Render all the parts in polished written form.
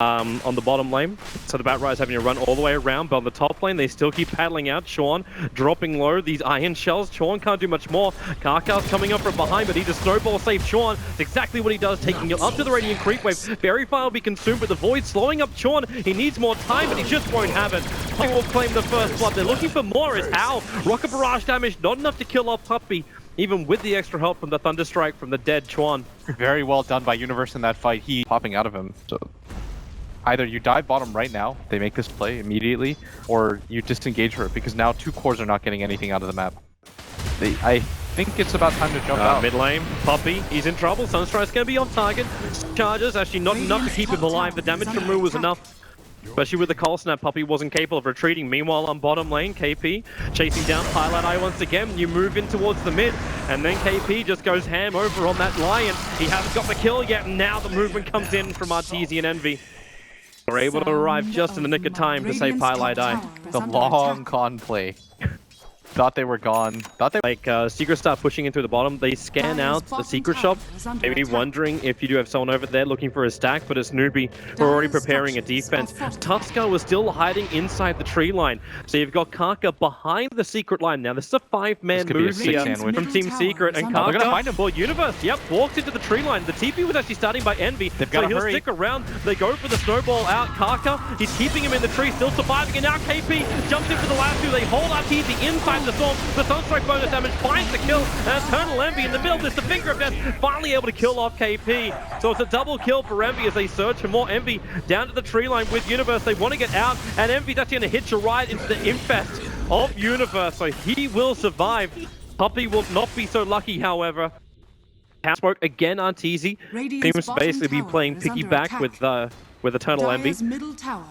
on the bottom lane. So the BabyRage is having to run all the way around, but on the top lane, they still keep paddling out. Chuan dropping low. These iron shells. Chuan can't do much more. Kaka's coming up from behind, but he just snowball save Chuan. It's exactly what he does, taking it up to the Radiant Creep Wave. Very far will be consumed, but the Void slowing up Chuan. He needs more time, but he just won't have it. Puppey will claim the first blood. They're looking for more. Is how? Rocket Barrage damage, not enough to kill off Puppey. Even with the extra help from the Thunder Strike from the dead Chuan. Very well done by Universe in that fight. He popping out of him. So either you dive bottom right now, they make this play immediately, or you disengage her because now 2 cores are not getting anything out of the map. I think it's about time to jump out. Mid lane, Puppey, he's in trouble. Sunstrike's going to be on target. Charges, actually not enough to keep him alive. The damage from Ru was enough. Especially with the cold snap, Puppey wasn't capable of retreating. Meanwhile, on bottom lane, KP chasing down pieliedie once again. You move in towards the mid, and then KP just goes ham over on that Lion. He hasn't got the kill yet, and now the movement comes in from Arteezy and EnVy. They're able to arrive just in the nick of time to save pieliedie. The long con play. Thought they were gone. Secret start pushing in through the bottom. They scan out the secret shop, maybe wondering if you do have someone over there looking for a stack, but it's Newbee who are already preparing a defense. Tusker was still hiding inside the tree line. So you've got Kaka behind the secret line. Now this is a 5-man move here from Team Secret, and Kaka, they're gonna find him. Well, Universe, yep, walks into the tree line. The TP was actually starting by EnVy, so he'll stick around. They go for the snowball out. Kaka, he's keeping him in the tree, still surviving, and now KP jumps in for the last 2. They hold Arteezy inside the storm. The Sunstrike bonus damage finds the kill, and EternaLEnVy in the middle. There's the finger of death, finally able to kill off KP. So it's a double kill for EnVy as they search for more. EnVy down to the tree line with Universe. They want to get out, and EnVy's actually going to hitch a ride into the infest of Universe, so he will survive. Puppey will not be so lucky, however. Smoke again, Arteezy seems to basically be playing piggyback with EternaLEnVy.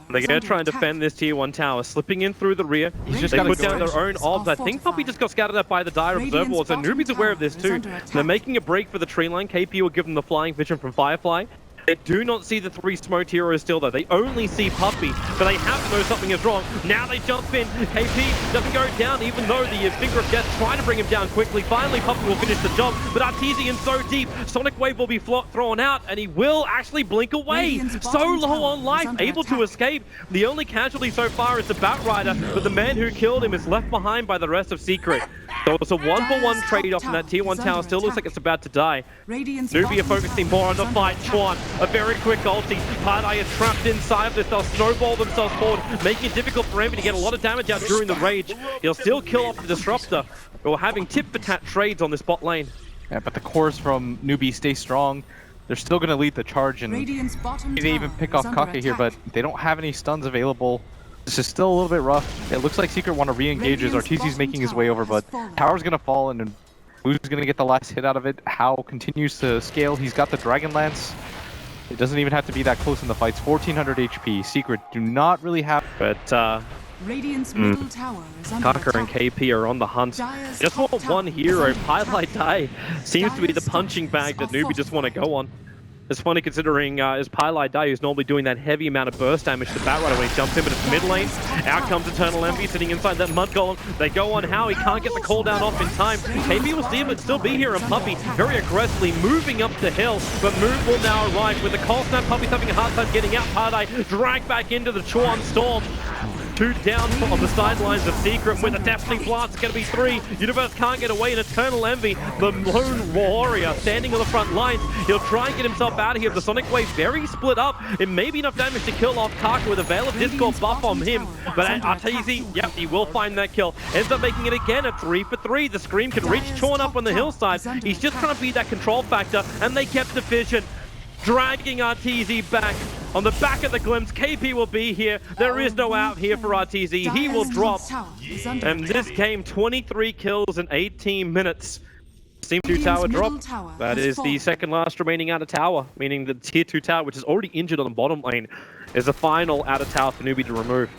They're going to try and defend this tier 1 tower, slipping in through the rear. They put down their own obs. I think Puppey just got scattered up by the dire observer, so Newbee's aware of this too. They're making a break for the tree line. KP will give them the flying vision from Firefly. They do not see the 3 smoked heroes still though. They only see Puppey, but they have to know something is wrong. Now they jump in. KP doesn't go down, even though the finger of death trying to bring him down quickly. Finally, Puppey will finish the job, but Arteezy in so deep. Sonic Wave will be thrown out, and he will actually blink away. So low on life, able to escape. The only casualty so far is the Batrider, but the man who killed him is left behind by the rest of Secret. So it's a 1-for-1 trade-off, and that tier 1 tower still looks like it's about to die. Newbee are focusing more on the fight. Chuan, a very quick ulti. pieliedie is trapped inside of this. They'll snowball themselves forward, making it difficult for EnVy to get a lot of damage out during the rage. He'll still kill off the Disruptor. We're having tit-for-tat trades on this bot lane. Yeah, but the cores from Newbee stay strong. They're still going to lead the charge, and they even pick off Kaka here, but they don't have any stuns available. This is still a little bit rough. It looks like Secret want to re-engage as Arteezy's making his way over, but tower's going to fall, and Blue's going to get the last hit out of it. How continues to scale. He's got the Dragon Lance. It doesn't even have to be that close in the fights. 1400 HP. Secret do not really have... But, Radiant's middle tower is under Kaka and KP are on the hunt. Just want one hero. pieliedie seems to be the punching bag that Newbee just want to go on. It's funny considering is pieliedie, who's normally doing that heavy amount of burst damage to Batrider when he jumps in, but it's mid lane. Out comes EternaLEnVy sitting inside that mud golem. They go on how he can't get the cooldown off in time. KP will see him and still be here, and Puppey very aggressively moving up the hill, but Move will now arrive with the cold snap. Puppey's having a hard time getting out. pieliedie dragged back into the Chuan storm. 2 down on the sidelines of Secret with a Deafening Blast. It's going to be 3. Universe can't get away, and EternaLEnVy, the lone warrior, standing on the front lines. He'll try and get himself out of here. The Sonic Wave very split up. It may be enough damage to kill off Kaka with a Veil of Discord buff on him. But Arteezy, yep, he will find that kill. Ends up making it again, a 3 for 3. The Scream can reach Chuan up on the hillside. He's just trying to beat that control factor, and they kept the vision. Dragging Arteezy back. On the back of the glimpse, KP will be here. There is no out here for Arteezy. He will drop. And this game, 23 kills in 18 minutes. Team 2 tower drop. That is the second last remaining outer tower, meaning the tier 2 tower, which is already injured on the bottom lane, is the final outer tower for Newbee to remove.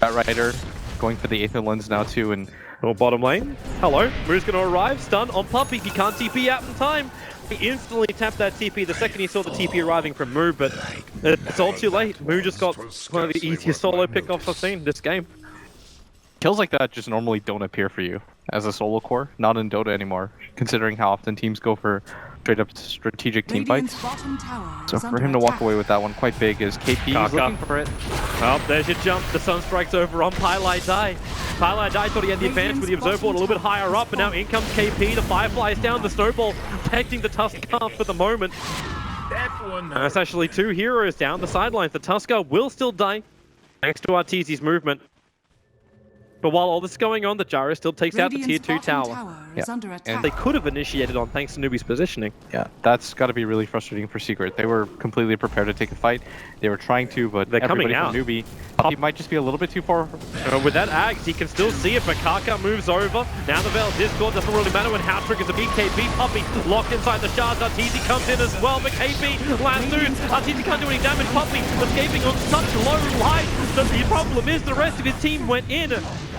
Batrider going for the Aether Lens now too, and bottom lane. Hello, Moo's going to arrive. Stun on Puppey. He can't TP out in time. He instantly tapped that TP the second he saw the TP arriving from Moo, but it's all too late. Moo just got one of the easiest solo pickoffs I've seen this game. Kills like that just normally don't appear for you as a solo core, not in Dota anymore, considering how often teams go for straight up strategic team fights. So for him to walk away with that one quite big is KP is looking for it. Well, there's your jump. The Sunstrike's over on pieliedie. pieliedie thought he had the advantage with the observer board a little bit higher up, but now in comes KP. The Firefly is down. The Snowball protecting the Tusker for the moment. That's actually 2 heroes down the sidelines. The Tusker will still die thanks to Arteezy's movement. But while all this is going on, the Gyro still takes out the tier 2 tower. And they could have initiated on thanks to Newbee's positioning. Yeah, that's got to be really frustrating for Secret. They were completely prepared to take a fight. They were trying to, but they're coming out. Newbee, he might just be a little bit too far. With that Axe, he can still see it, but Kaka moves over. Now the Veil's Discord doesn't really matter when House triggers a BKB. Puppey locked inside the shards. Arteezy comes in as well, but KP lassoes. Arteezy can't do any damage. Puppey escaping on such low life. The problem is the rest of his team went in.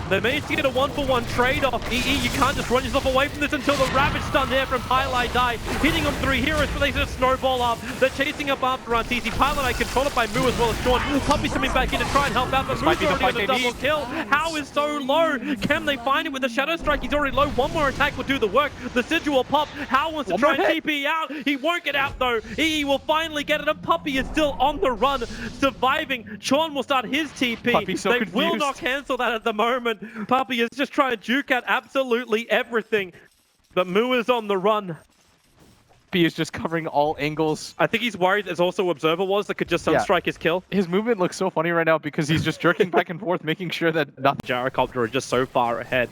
They managed to get a 1-for-1 trade-off. EE, you can't just run yourself away from this until the Ravage stun there from pieliedie. Hitting on 3 heroes, but they just snowball up. They're chasing up after Arteezy. pieliedie controlled it by Moo as well as Chuan. Puppey's coming back in to try and help out, but Moo's already on a double kill. How is so low? Can they find him with the Shadow Strike? He's already low. One more attack will do the work. The Sigil will pop. How wants to try and TP out. He won't get out though. EE will finally get it, and Puppey is still on the run, surviving. Chuan will start his TP. Puppey's so confused. Will not cancel that at the moment. Puppey is just trying to juke out absolutely everything, but Moo is on the run. Puppey is just covering all angles. I think he's worried there's also Observer Wars that could just Sunstrike his kill. His movement looks so funny right now because he's just jerking back and forth, making sure that nothing. Gyrocopter are just so far ahead.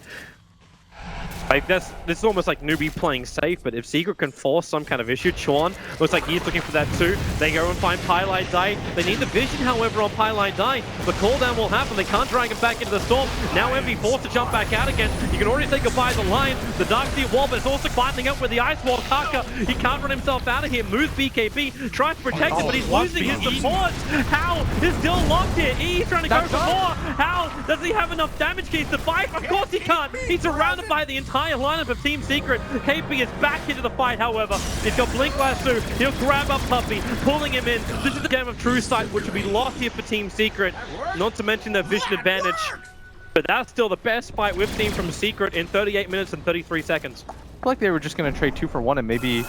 Like this is almost like Newbee playing safe, but if Secret can force some kind of issue, Chuan looks like he's looking for that too. They go and find pieliedie. They need the vision, however, on pieliedie. The cooldown will happen. They can't drag him back into the storm. Now EnVy forced to jump back out again. You can already say goodbye to the line. The Darkseer wall, but it's also climbing up with the Ice Wall. Kaka, he can't run himself out of here. Moves BKB, tries to protect him, but he's losing his support. How is still locked here. He's trying to go for more. How does he have enough damage keys to fight? Of course he can't. He's surrounded by the entire lineup of Team Secret. KP is back into the fight, however. He's got Blink Lasso. He'll grab up Puppey, pulling him in. This is the game of True Sight, which will be lost here for Team Secret. Not to mention their vision advantage. But that's still the best fight we've seen from Secret in 38 minutes and 33 seconds. I feel like they were just going to trade 2 for 1 and maybe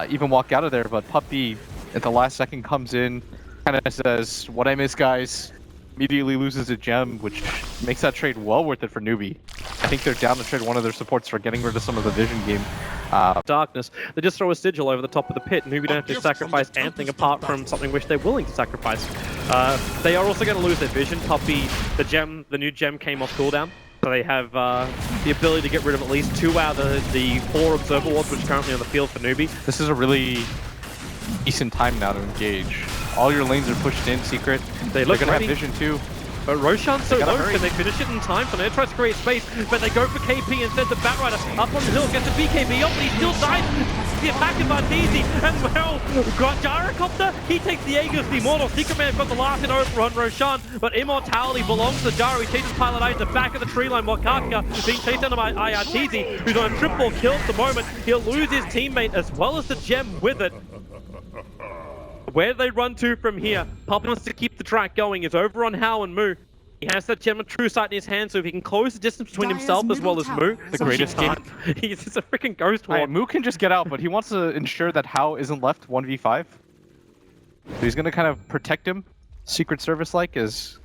even walk out of there, but Puppey at the last second comes in, kind of says, "What I miss, guys." Immediately loses a gem, which makes that trade well worth it for Newbee. I think they're down to trade one of their supports for getting rid of some of the vision game. Darkness. They just throw a Sigil over the top of the pit. Newbee don't have to sacrifice anything apart from something which they're willing to sacrifice. They are also going to lose their vision. Puppey, the new gem came off cooldown. So they have the ability to get rid of at least 2 out of the 4 Observer Wards, which are currently on the field for Newbee. This is a really decent time now to engage. All your lanes are pushed in, Secret. They're going to have vision too. But Roshan's so low, can they finish it in time? Nair tries to create space, but they go for KP instead. The Batrider up on the hill, gets a BKB up, but he still dies. The attack of Arteezy, and well, got Gyrocopter. He takes the Aegis, the Immortal. Secret Man's got the last hit over on Roshan, but immortality belongs to Gyro. He chases pieliedie to the back of the tree line while Kaka being chased down by Arteezy, who's on a triple kill at the moment. He'll lose his teammate as well as the gem with it. Where do they run to from here? Puppey wants to keep the track going. It's over on How and Moo. He has that gem of True Sight in his hand, so if he can close the distance between himself as well as Moo, the greatest game. He's just a freaking ghost ward. Moo can just get out, but he wants to ensure that How isn't left 1v5. So he's going to kind of protect him, Secret Service-like, as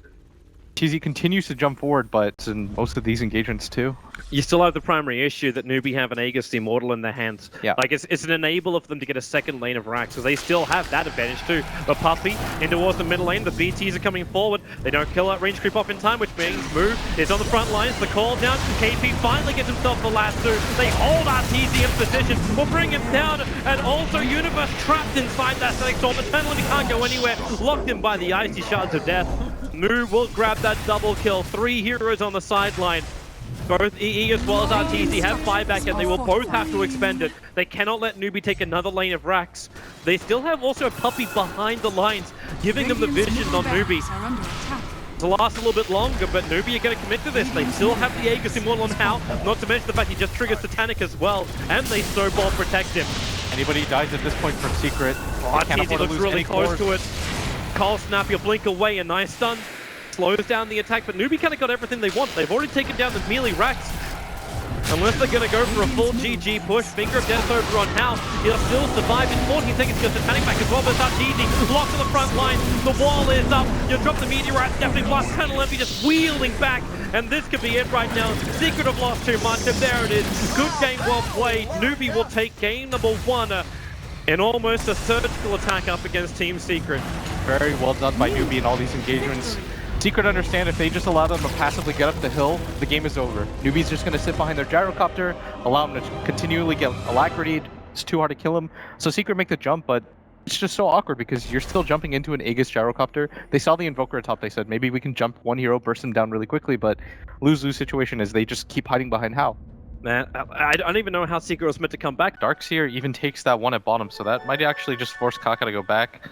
Arteezy continues to jump forward, but it's in most of these engagements too. You still have the primary issue that Newbee have an Aegis the Immortal in their hands. Yeah. Like, it's an enabler for them to get a second lane of racks, because they still have that advantage too. But Puppey in towards the middle lane, the BTs are coming forward. They don't kill that range creep off in time, which means Moo is on the front lines. The call down, KP finally gets himself the last two. They hold Arteezy in position, will bring him down, and also Universe trapped inside that static storm. EternaLEnVy can't go anywhere, locked in by the icy shards of death. Moo will grab that double kill. 3 heroes on the sideline. Both EE as well as Arteezy have buyback and they will both have to expend it. They cannot let Newbee take another lane of racks. They still have also a Puppey behind the lines, giving them the vision on Newbee. To last a little bit longer, but Newbee are going to commit to this. They still have the Aegis Immortal on How, not to mention the fact he just triggers Satanic as well, and they snowball protect him. Anybody dies at this point from Secret. Arteezy looks really close to it. Cold Snap, you'll blink away, a nice stun. Slows down the attack, but Newbee kind of got everything they want. They've already taken down the melee racks. Unless they're going to go for a full GG push. Finger of Death over on Hal. He'll still survive in 14 seconds because the panic back as well. But Arteezy locked to the front line. The wall is up. You drop the meteorite. Definitely plus EternaLEnVy just wheeling back. And this could be it right now. Secret have lost too much. And there it is. Good game, well played. Newbee will take game number 1 in almost a surgical attack up against Team Secret. Very well done by Newbee in all these engagements. Secret understand if they just allow them to passively get up the hill, the game is over. Newbee's just going to sit behind their gyrocopter, allow them to continually get alacrity'd. It's too hard to kill him. So Secret make the jump, but it's just so awkward because you're still jumping into an Aegis gyrocopter. They saw the Invoker atop, they said maybe we can jump one hero, burst him down really quickly, but lose-lose situation is they just keep hiding behind Hal. Man, I don't even know how Secret was meant to come back. Darkseer even takes that one at bottom, so that might actually just force Kaka to go back.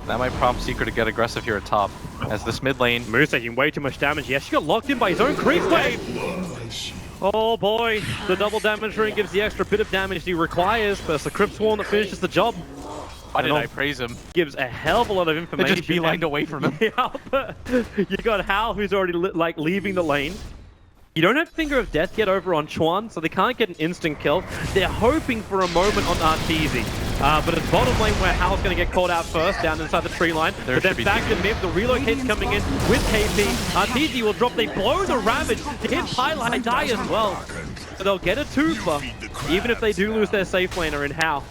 That might prompt Secret to get aggressive here at top. As this mid lane... Moose taking way too much damage. He actually got locked in by his own creep wave. Oh boy, the double damage ring gives the extra bit of damage he requires, but it's the Crypt Swarm that finishes the job. Why did I praise him? Gives a hell of a lot of information. They just beelined away from him. Yeah, but you got Hal, who's already like leaving the lane. You don't have Finger of Death yet over on Chuan, so they can't get an instant kill. They're hoping for a moment on Arteezy. But it's bottom lane where Hal's going to get caught out first, down inside the tree line. But then back to mid, the relocate's coming in with KP. Arteezy will drop, they blow the Ravage to hit pieliedie as well. So they'll get a twofer, even if they do lose their safe laner in Hal.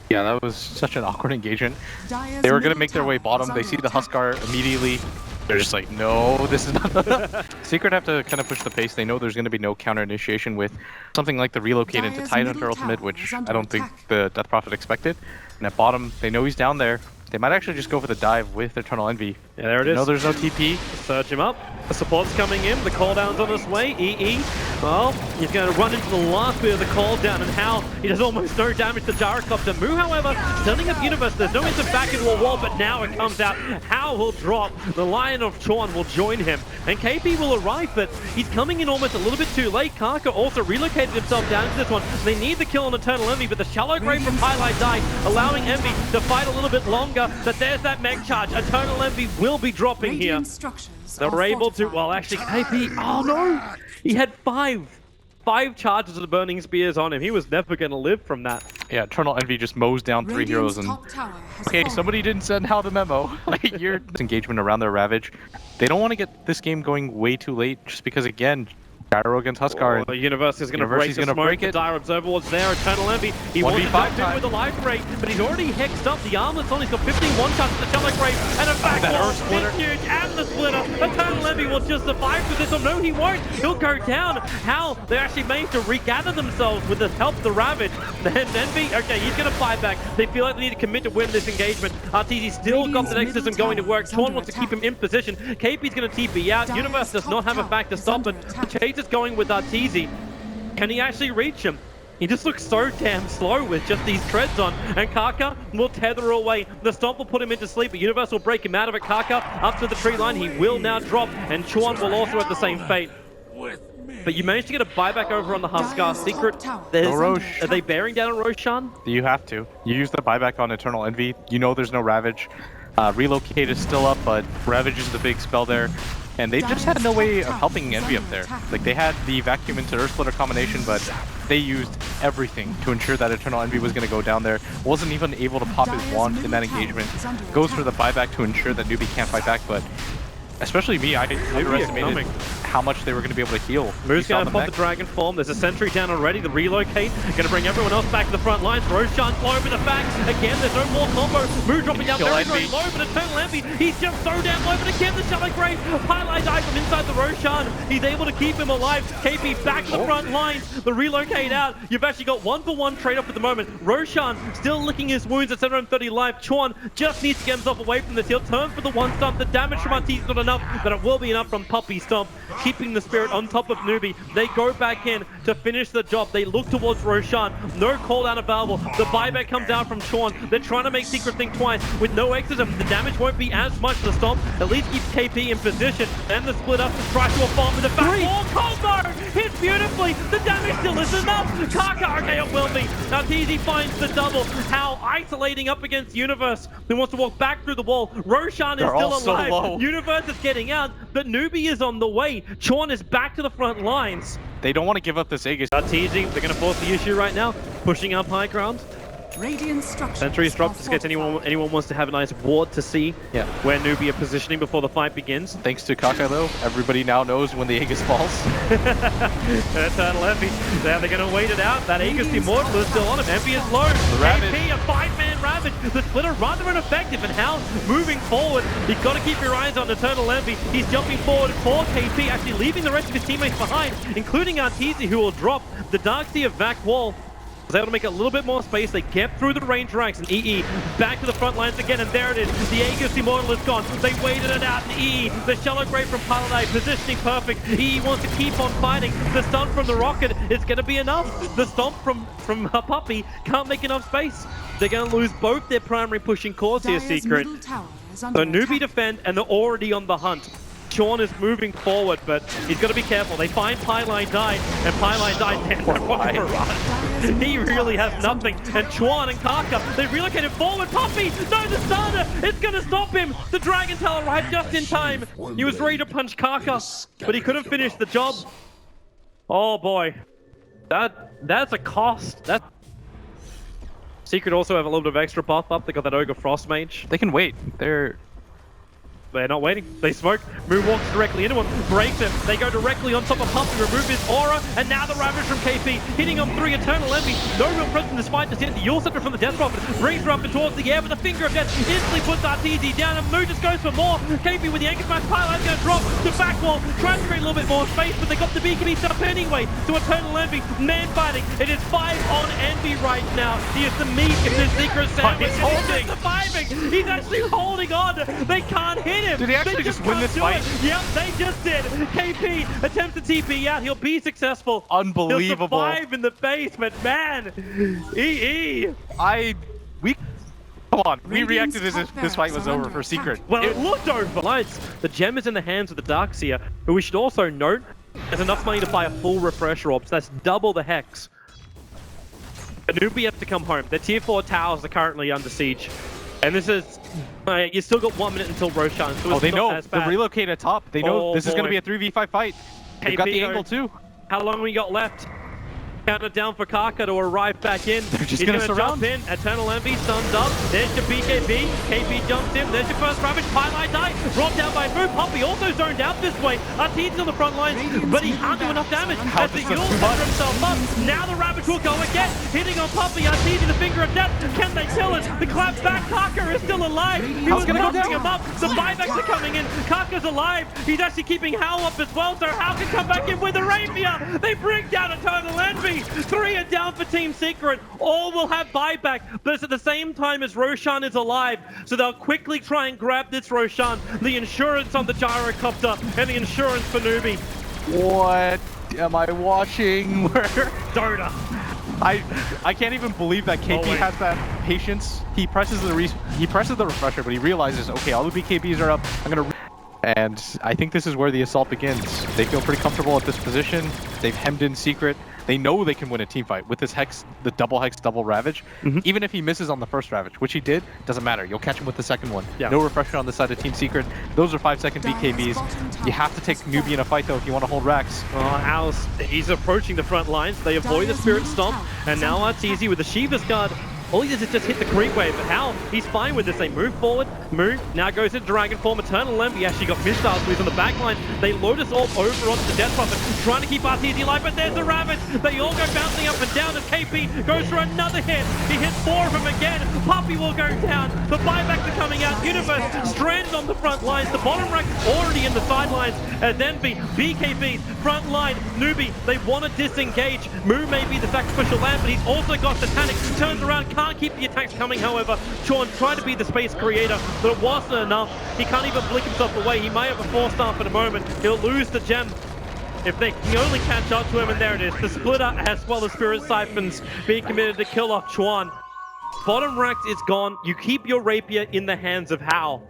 Yeah, that was such an awkward engagement. They were going to make their way bottom, they see the Huskar immediately. They're just like, no, this is not... Secret have to kind of push the pace. They know there's going to be no counter initiation with something like the relocate into Tidehunter ultimate, which I don't think the Death Prophet expected. And at bottom, they know he's down there. They might actually just go for the dive with EternaLEnVy. Yeah, there it is. No, there's no TP. Search him up. The support's coming in. The cooldown's on its way. EE. Well, he's going to run into the last bit of the cooldown, and Hal, he does almost no damage to Gyrocopter. Mu, however, turning up Universe. There's no instant back into a wall, but now it comes out. Hal will drop. The Lion of Chuan will join him, and KP will arrive, but he's coming in almost a little bit too late. Kaka also relocated himself down to this one. They need the kill on EternaLEnVy, but the shallow grave from pieliedie, allowing Envy to fight a little bit longer. But there's that mech charge. EternaLEnVy will be dropping here. They're able to, well, actually, KP, oh no! He had five charges of the Burning Spears on him. He was never going to live from that. Yeah, EternaLEnVy just mows down 3 heroes and... Okay, somebody didn't send Hal the memo. Like, your engagement around their Ravage. They don't want to get this game going way too late, just because, again, Gyro against Huskar. The Universe is going to break the smoke. The Dire Observer was there. EternaLEnVy, he wants to jump in with the life rate, but he's already hexed up. The armlet's on. He's got 15 one-shots at the Shallow Grave, and a backwall. It's huge, and the splitter. EternaLEnVy will just survive with this. Oh no, he won't. He'll go down. How? They actually managed to regather themselves with the help of the Ravage. Then Envy, okay, he's going to fight back. They feel like they need to commit to win this engagement. Arteezy still got the next system going to work. Chuan wants to keep him in position. KP's going to TP out. Universe does not have a back to stop it. Chase is going with Arteezy. Can he actually reach him? He just looks so damn slow with just these treads on. And Kaka will tether away. The stomp will put him into sleep, but Universe will break him out of it. Kaka up to the tree line. He will now drop, and Chuan will also have the same fate. But you managed to get a buyback over on the Huskar. Secret, are they bearing down on Roshan? You have to. You use the buyback on EternaLEnVy. You know there's no Ravage. Relocate is still up, but Ravage is the big spell there. And they just had no way of helping Envy up there. Like, they had the Vacuum into Earth Splitter combination, but they used everything to ensure that EternaLEnVy was going to go down there. Wasn't even able to pop his wand in that engagement. Goes for the buyback to ensure that Newbee can't fight back, but especially me, I underestimated how much they were going to be able to heal. Moo's going to pop the Dragon Form. There's a sentry down already. The relocate going to bring everyone else back to the front lines. Roshan low with the back. Again, there's no more combo. Moo dropping down very low, but EternaLEnVy, he's just so damn low. But again, the Shallow Grave. Pieliedie from inside the Roshan. He's able to keep him alive. KP back to the front lines. The relocate out. You've actually got 1-for-1 trade-off at the moment. Roshan still licking his wounds at 730 life. Chuan just needs to get himself away from this. He'll turn for the one stomp. The damage from Arteezy is not enough, but it will be enough from Puppey stomp. Keeping the spirit on top of Newbee. They go back in to finish the job. They look towards Roshan. No cooldown available. The buyback comes out from Chuan. They're trying to make Secret think twice. With no exorcism, the damage won't be as much. The stomp at least keeps KP in position. And the splitter tries to farm with the back wall combo. Hits beautifully. The damage still isn't enough. Kaka, okay, it will be. Arteezy finds the double. How isolating up against Universe, who wants to walk back through the wall. Roshan is still alive. Universe is getting out, but Newbee is on the way. Chuan is back to the front lines. they don't want to give up this Aegis. Arteezy, they're going to force the issue right now, pushing up high ground. Radiant structures Sentry's dropped in case anyone wants to have a nice ward to see where Newbee are positioning before the fight begins. Thanks to Kaka though, everybody now knows when the Aegis falls. EternaLEnVy, they're going to wait it out. That Aegis Immortal is still on him. Envy is low. KP, a 5-man Ravage. The splitter rather ineffective, and how moving forward, you've got to keep your eyes on EternaLEnVy. He's jumping forward for KP, actually leaving the rest of his teammates behind, including Arteezy, who will drop the Darkseer vac wall. Was able to make a little bit more space. They get through the range ranks, and EE back to the front lines again, and there it is. The Aegis Immortal is gone. They waited it out, and EE, the shallow grave from pieliedie, positioning perfect. EE wants to keep on fighting. The stun from the rocket is going to be enough. The stomp from Puppey can't make enough space. They're going to lose both their primary pushing cores here, Secret. So Newbee defend, and they're already on the hunt. Chuan is moving forward, but he's got to be careful. They find pieliedie, and pieliedie, he really has nothing. And Chuan and Kaka, they relocated forward. Puppey, no, the starter, it's going to stop him. The Dragon Tail arrived just in time. He was ready to punch Kaka, but he couldn't finish the job. Oh boy, that's a cost. Secret also have a little bit of extra buff up. They got that Ogre Frost Mage. They can wait. They're not waiting. They smoke. Moonwalks directly into him. Breaks him. They go directly on top of Puppey. Remove his aura. And now the Ravage from KP. Hitting on 3 EternaLEnVy. No real presence in this fight. Just hit the Yule Scepter from the Death Prophet. Brings her up and towards the air with a finger of death. Instantly puts Arteezy down. And Moo just goes for more. KP with the Anchor Smash. Pieliedie's going to drop the back wall. Trying to create a little bit more space. But they got the BKB up anyway. To EternaLEnVy. Man fighting. It is 5 on Envy right now. He is the meat in this secret sandwich. He's just surviving. He's actually holding on. They can't hit him. Did he actually just win this fight? Yep, they just did. KP attempts to TP out. He'll be successful. Unbelievable. He'll survive in the base, but man, EE. Come on, we reacted as if this fight was over for Secret. Well, it looked over. Lights. The gem is in the hands of the Darkseer, who we should also note has enough money to buy a full refresher orb, so that's double the hex. Newbee have to come home. The tier 4 towers are currently under siege. And this is, you still got 1 minute until Roshan. So they know. The relocate at top. They know this is going to be a 3v5 fight. They've got the angle too. How long we got left? Count it down for Kaka to arrive back in. They're just going to jump in. EternaLEnVy stuns up. There's your BKB. KP jumps in. There's your first Ravage. pieliedie dropped down by Moo. Puppey also zoned out this way. Arteezy's on the front lines, but he can't do enough damage. As the Yule sets himself up. Now the Ravage will go again. Hitting on Puppey. Arteezy, the finger of death. Can they kill it? The clap back. Kaka is still alive. He was knocking him up. The buybacks are coming in. Kaka's alive. He's actually keeping Hal up as well, so Hal can come back in with a rapier. They bring down EternaLEnVy. 3 are down for Team Secret. All will have buyback, but it's at the same time as Roshan is alive. So they'll quickly try and grab this Roshan. The insurance on the gyrocopter and the insurance for Newbee. What am I watching? Dota. I can't even believe that KP has that patience. He presses the refresher, but he realizes, okay, all the BKBs are up. I'm gonna. And I think this is where the assault begins. They feel pretty comfortable at this position. They've hemmed in Secret. They know they can win a team fight with this hex, the double hex, double ravage. Even if he misses on the first ravage, which he did, doesn't matter. You'll catch him with the second one. No refresher on the side of Team Secret. Those are 5-second BKBs. You have to take Newbee in a fight though if you want to hold racks. He's approaching the front lines. They avoid the Spirit Stomp, and now Arteezy with the Shiva's Guard. All he does is just hit the creep wave, but Hal, he's fine with this. They move forward, now goes into Dragon Form. EternaLEnVy actually got missiles moves on the back line. They load us all over onto the Death Prophet, trying to keep Arteezy alive, but there's the Ravage. They all go bouncing up and down as KP goes for another hit. He hits 4 of them again. Puppey will go down. The buybacks are coming out. Universe stranded on the front lines. The bottom rack is already in the sidelines. As Envy, BKB, front line, Newbee, they want to disengage. Moo may be the sacrificial lamb, but he's also got Satanic. Turns around, can't keep the attacks coming, however. Chuan tried to be the space creator, but it wasn't enough. He can't even blink himself away. He may have a 4-star in a moment. He'll lose the gem if they can only catch up to him, and there it is. The splitter as well as Spirit Siphons being committed to kill off Chuan. Bottom rack is gone. You keep your rapier in the hands of Hal.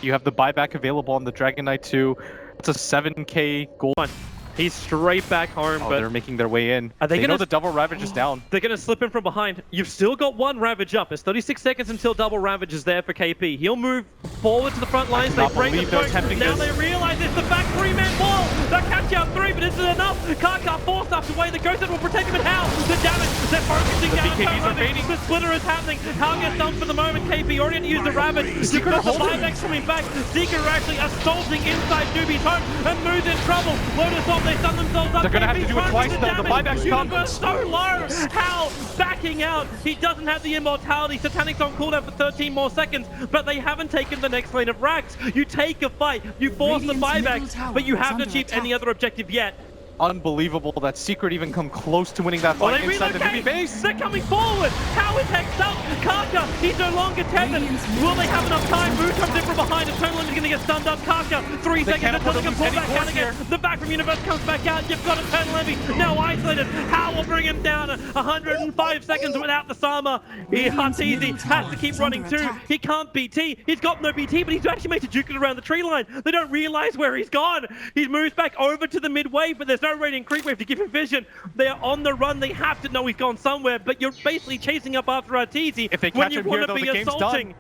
You have the buyback available on the Dragon Knight too. It's a 7k gold. He's straight back home, Oh, but they're making their way in. Are they know gonna- the double Ravage is down. they're going to slip in from behind. You've still got one Ravage up. It's 36 seconds until double Ravage is there for KP. He'll move forward to the front lines. They cannot bring the believe they're poke. attempting Now this. they realize it's the back three-man wall. They'll catch out three, but is it enough? Kaka forced up away. The Ghost will protect him, and how? The damage. They're focusing down. BKBs are fading. The splitter is happening. How gets done for the moment? KP already had to use the Ravage. Secret the buyback coming back. Secret are actually assaulting inside Newbee's home and moves in trouble. Lotus off. They stun themselves up. They're gonna have to KP do it twice, the though. The damage. buyback's come. Universe so low. How? Backing out. He doesn't have the immortality. Satanic's on cooldown for 13 more seconds, but they haven't taken the next lane of racks. You take a fight. You force the buyback, but you haven't achieved any other objective yet. Unbelievable that Secret even come close to winning that Oh, fight they inside the Newbee relocate! base. They're coming forward! How is Hex up? Kaka, he's no longer tethered. Will they have enough time? Moo comes in from behind. EternaLEnVy is going to get stunned up. Kaka, 3 They seconds can't until they afford can to pull lose back any out cores again. here. The back from Universe comes back out. You've got EternaLEnVy now isolated. How will bring him down 105 seconds without the Sama. Arteezy has to keep running too. He can't BT. He's got no BT, but he's actually made to juke it around the tree line. They don't realize where he's gone. He moves back over to the mid wave, but there's no radiant creep wave to give him vision. They are on the run. They have to know he's gone somewhere, but you're basically chasing up after Arteezy. If they when catch you him here, want to though, be the game's assaulting. done.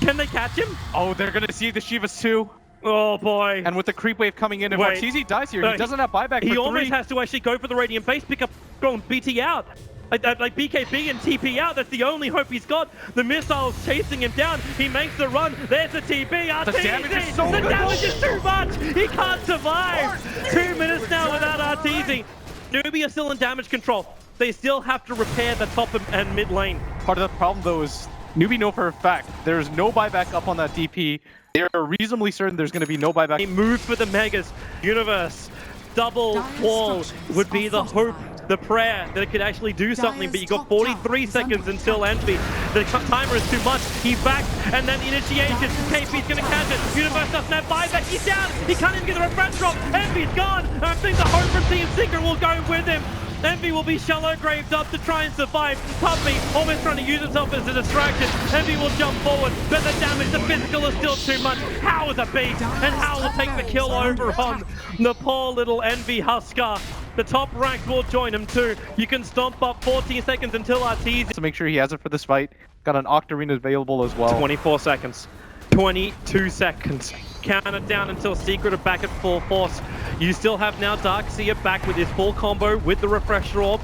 Can they catch him? Oh, they're gonna see the Shivas too. Oh boy. And with the creep wave coming in, if Wait. Arteezy dies here, he doesn't have buyback He for almost 3. has to actually go for the radiant base, pick up, go and BT out. Like BKB and TP out, that's the only hope he's got. The missile's chasing him down. He makes the run. There's the TP. Arteezy. damage is so The good. damage is too much. He can't survive. 2 minutes now without Arteezy. Newbee are still in damage control. They still have to repair the top and mid lane. Part of the problem though is Newbee know for a fact there's no buyback up on that DP. They're reasonably certain there's gonna be no buyback. They move for the Megas. Universe. Double wall would be the hope, the prayer that it could actually do something, but you got 43 seconds until EnVy. The timer is too much. He backs, and then the initiation. KP's gonna catch it. Universe doesn't have buyback. He's down. He can't even get the refresh drop. EnVy's gone. And I think the hope from Team Secret will go with him. EnVy will be shallow graved up to try and survive. Puppey almost trying to use himself as a distraction. EnVy will jump forward, but the damage, the physical is still too much. How is a beast, and How will take the kill over on the poor little EnVy Husker. The top rank will join him too. You can stomp up 14 seconds until Arteezy. To make sure he has it for this fight. Got an Octarina available as well. 24 seconds. 22 seconds. Count it down until Secret are back at full force. You still have now Darkseer back with his full combo with the Refresher Orb.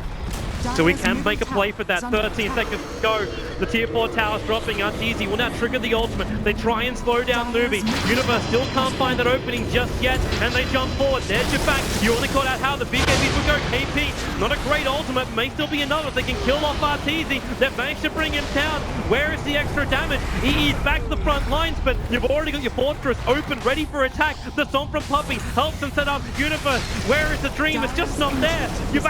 So we can make a play for that. 13 seconds to go. The tier 4 tower's dropping. Arteezy will now trigger the ultimate. They try and slow down Newbee. Universe still can't find that opening just yet, and they jump forward. There's your back. You only caught out how the BKBs will go. KP, not a great ultimate. May still be enough if they can kill off Arteezy. They've managed to bring him down. Where is the extra damage? He's back to the front lines, but you've already got your fortress open, ready for attack. The song from Puppey helps them set up. Universe, where is the dream? It's just not there. You've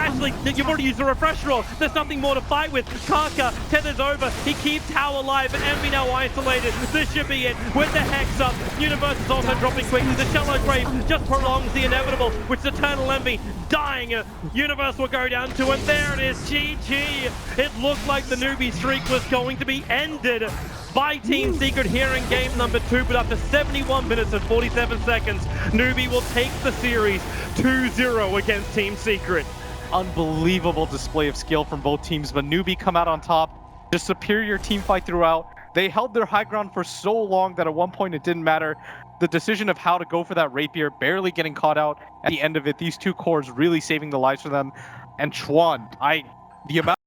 already used the refresh roll. There's nothing more to fight with. Kaka tethers over. He keeps Tower alive, and EnVy now isolated. This should be it. With the Hex up, Universe is also dropping quickly. The shallow grave just prolongs the inevitable, which is EternaLEnVy dying. Universe will go down to, and there it is. GG. It looked like the Newbee streak was going to be ended by Team Secret here in game number 2, but after 71 minutes and 47 seconds, Newbee will take the series 2-0 against Team Secret. Unbelievable display of skill from both teams, but Newbee come out on top. The superior team fight throughout. They held their high ground for so long that at one point it didn't matter. The decision of how to go for that rapier, barely getting caught out at the end of it. These two cores really saving the lives for them. And Chuan, the amount